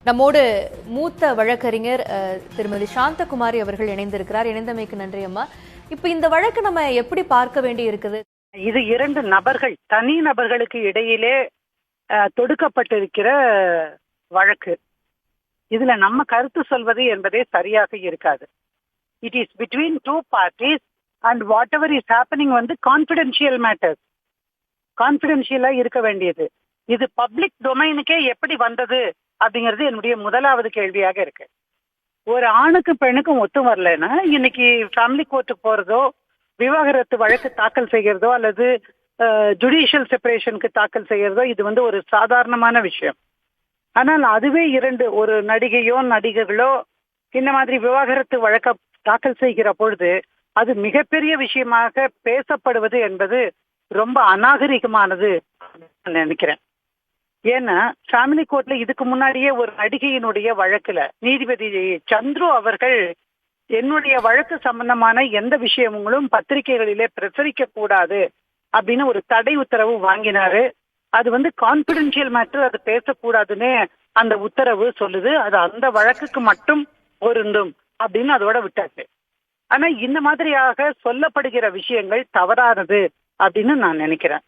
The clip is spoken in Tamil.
நம்மோடு மூத்த வழக்கறிஞர் திருமதி சாந்தகுமாரி அவர்கள் இணைந்திருக்கிறார். இணைந்தமைக்கு நன்றி அம்மா. இப்ப இந்த வழக்கு நம்ம எப்படி பார்க்க வேண்டி இருக்குது? இது இரண்டு நபர்கள், தனி நபர்களுக்கு இடையிலே தொடுக்கப்பட்டிருக்கிற வழக்கு. இதுல நம்ம கருத்து சொல்வது என்பதே சரியாக இருக்காது. It is between two parties and whatever is happening confidential matters, கான்பிடென்ஷியலா இருக்க வேண்டியது. இது பப்ளிக் டொமைனுக்கே எப்படி வந்தது அப்படிங்கிறது என்னுடைய முதலாவது கேள்வியாக இருக்கு. ஒரு ஆணுக்கும் பெண்ணுக்கும் ஒத்து வரலன்னா இன்னைக்கு ஃபேமிலி கோர்ட்டுக்கு போறதோ, விவாகரத்து வழக்கு தாக்கல் செய்கிறதோ அல்லது ஜுடிஷியல் செப்பரேஷனுக்கு தாக்கல் செய்கிறதோ இது ஒரு சாதாரணமான விஷயம். ஆனால் அதுவே ஒரு நடிகையோ நடிகர்களோ இந்த மாதிரி விவாகரத்து வழக்க தாக்கல் செய்கிற பொழுது அது மிகப்பெரிய விஷயமாக பேசப்படுவது என்பது ரொம்ப அநாகரிகமானது நினைக்கிறேன். ஏன்னா ஃபேமிலி கோர்ட்ல இதுக்கு முன்னாடியே ஒரு நடிகையினுடைய வழக்குல நீதிபதி சந்துரு அவர்கள் என்னுடைய வழக்கு சம்பந்தமான எந்த விஷயங்களும் பத்திரிகைகளிலே பிரசுரிக்க கூடாது அப்படின்னு ஒரு தடை உத்தரவு வாங்கினாரு. அது கான்பிடென்ஷியல் மேட்டர், அது பேசக்கூடாதுன்னு அந்த உத்தரவு சொல்லுது. அது அந்த வழக்குக்கு மட்டும் பொருந்தும் அப்படின்னு அதோட விட்டாச்சு. ஆனா இந்த மாதிரியாக சொல்லப்படுகிற விஷயங்கள் தவறானது அப்படின்னு நான் நினைக்கிறேன்.